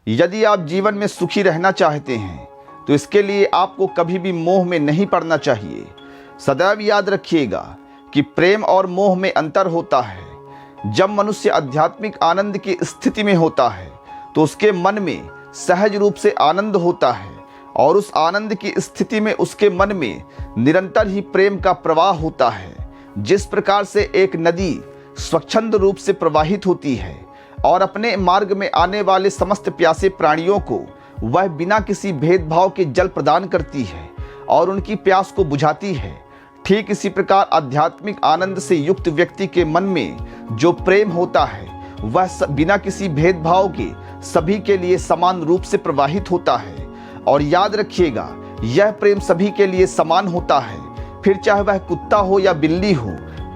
यदि आप जीवन में सुखी रहना चाहते हैं तो इसके लिए आपको कभी भी मोह में नहीं पड़ना चाहिए। सदैव याद रखिएगा कि प्रेम और मोह में अंतर होता है। जब मनुष्य आध्यात्मिक आनंद की स्थिति में होता है तो उसके मन में सहज रूप से आनंद होता है और उस आनंद की स्थिति में उसके मन में निरंतर ही प्रेम का प्रवाह होता है। जिस प्रकार से एक नदी स्वच्छंद रूप से प्रवाहित होती है और अपने मार्ग में आने वाले समस्त प्यासे प्राणियों को वह बिना किसी भेदभाव के जल प्रदान करती है और उनकी प्यास को बुझाती है, ठीक इसी प्रकार आध्यात्मिक आनंद से युक्त व्यक्ति के मन में जो प्रेम होता है वह बिना किसी भेदभाव के सभी के लिए समान रूप से प्रवाहित होता है। और याद रखिएगा, यह प्रेम सभी के लिए समान होता है, फिर चाहे वह कुत्ता हो या बिल्ली हो,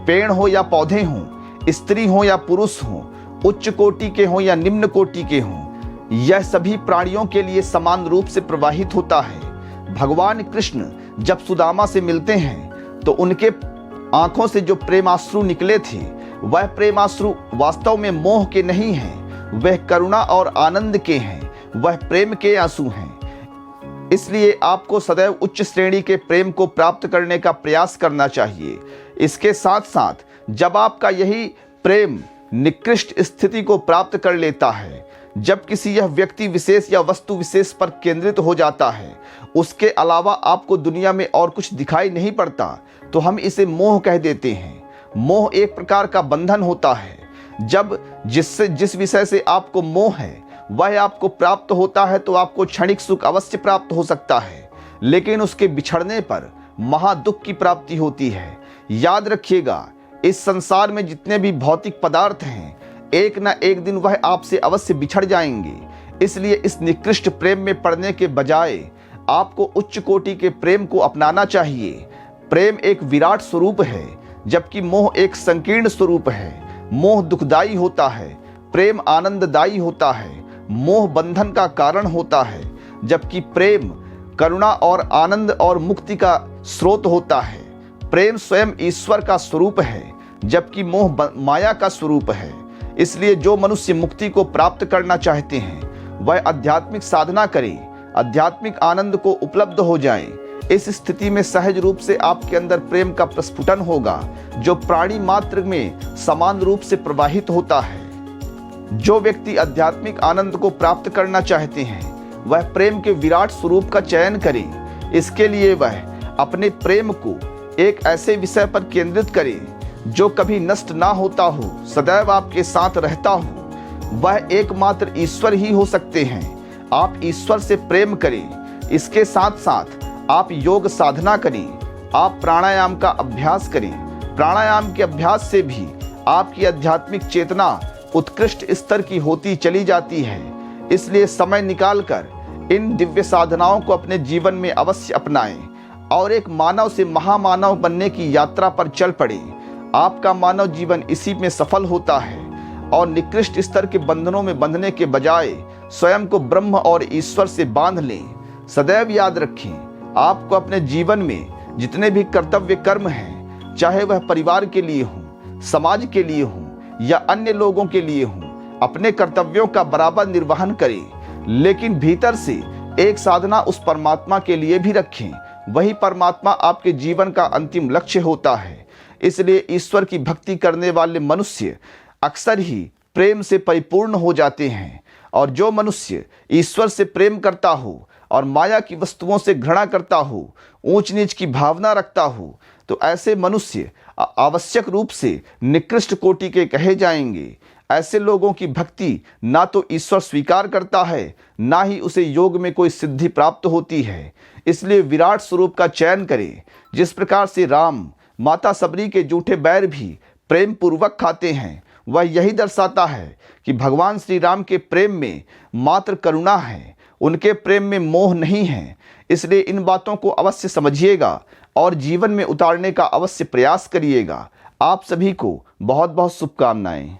पेड़ हो या पौधे हों, स्त्री हो या पुरुष हो, उच्च कोटि के हों या निम्न कोटि के हों, यह सभी प्राणियों के लिए समान रूप से प्रवाहित होता है। भगवान कृष्ण जब सुदामा से मिलते हैं तो उनके आंखों से जो प्रेमाश्रु निकले थे वह प्रेमाश्रु वास्तव में मोह के नहीं हैं, वह करुणा और आनंद के हैं, वह प्रेम के आंसू हैं। इसलिए आपको सदैव उच्च श्रेणी के प्रेम को प्राप्त करने का प्रयास करना चाहिए। इसके साथ साथ जब आपका यही प्रेम निकृष्ट स्थिति को प्राप्त कर लेता है, जब किसी यह व्यक्ति विशेष या वस्तु विशेष पर केंद्रित हो जाता है, उसके अलावा आपको दुनिया में और कुछ दिखाई नहीं पड़ता, तो हम इसे मोह कह देते हैं। मोह एक प्रकार का बंधन होता है। जब जिस विषय से आपको मोह है वह आपको प्राप्त होता है तो आपको क्षणिक सुख अवश्य प्राप्त हो सकता है, लेकिन उसके बिछड़ने पर महादुख की प्राप्ति होती है। याद रखिएगा, इस संसार में जितने भी भौतिक पदार्थ हैं एक न एक दिन वह आपसे अवश्य बिछड़ जाएंगे। इसलिए इस निकृष्ट प्रेम में पड़ने के बजाय आपको उच्च कोटि के प्रेम को अपनाना चाहिए। प्रेम एक विराट स्वरूप है, जबकि मोह एक संकीर्ण स्वरूप है। मोह दुखदाई होता है, प्रेम आनंददायी होता है। मोह बंधन का कारण होता है, जबकि प्रेम करुणा और आनंद और मुक्ति का स्रोत होता है। प्रेम स्वयं ईश्वर का स्वरूप है, जबकि मोह माया का स्वरूप है। इसलिए जो मनुष्य मुक्ति को प्राप्त करना चाहते हैं वह आध्यात्मिक साधना करें, आध्यात्मिक आनंद को उपलब्ध हो जाएं। इस स्थिति में सहज रूप से आपके अंदर प्रेम का प्रस्फुटन होगा, जो प्राणी मात्र में समान रूप से प्रवाहित होता है। जो व्यक्ति आध्यात्मिक आनंद को प्राप्त करना चाहते हैं वह प्रेम के विराट स्वरूप का चयन करें। इसके लिए वह अपने प्रेम को एक ऐसे विषय पर केंद्रित करें जो कभी नष्ट ना होता हो, सदैव आपके साथ रहता हो। वह एकमात्र ईश्वर ही हो सकते हैं। आप ईश्वर से प्रेम करें। इसके साथ साथ आप योग साधना करें, आप प्राणायाम का अभ्यास करें। प्राणायाम के अभ्यास से भी आपकी आध्यात्मिक चेतना उत्कृष्ट स्तर की होती चली जाती है। इसलिए समय निकालकर इन दिव्य साधनाओं को अपने जीवन में अवश्य अपनाएं और एक मानव से महामानव बनने की यात्रा पर चल पड़े। आपका मानव जीवन इसी में सफल होता है और निकृष्ट स्तर के बंधनों में बंधने के बजाय स्वयं को ब्रह्म और ईश्वर से बांध लें। सदैव याद रखें, आपको अपने जीवन में जितने भी कर्तव्य कर्म हैं, चाहे वह परिवार के लिए हों, समाज के लिए हों या अन्य लोगों के लिए हों, अपने कर्तव्यों का बराबर निर्वहन करें, लेकिन भीतर से एक साधना उस परमात्मा के लिए भी रखें। वही परमात्मा आपके जीवन का अंतिम लक्ष्य होता है। इसलिए ईश्वर की भक्ति करने वाले मनुष्य अक्सर ही प्रेम से परिपूर्ण हो जाते हैं। और जो मनुष्य ईश्वर से प्रेम करता हो और माया की वस्तुओं से घृणा करता हो, ऊंच नीच की भावना रखता हो, तो ऐसे मनुष्य आवश्यक रूप से निकृष्ट कोटि के कहे जाएंगे। ऐसे लोगों की भक्ति ना तो ईश्वर स्वीकार करता है, ना ही उसे योग में कोई सिद्धि प्राप्त होती है। इसलिए विराट स्वरूप का चयन करें। जिस प्रकार से राम माता सबरी के जूठे बैर भी प्रेम पूर्वक खाते हैं, वह यही दर्शाता है कि भगवान श्री राम के प्रेम में मात्र करुणा है, उनके प्रेम में मोह नहीं है। इसलिए इन बातों को अवश्य समझिएगा और जीवन में उतारने का अवश्य प्रयास करिएगा। आप सभी को बहुत बहुत शुभकामनाएं।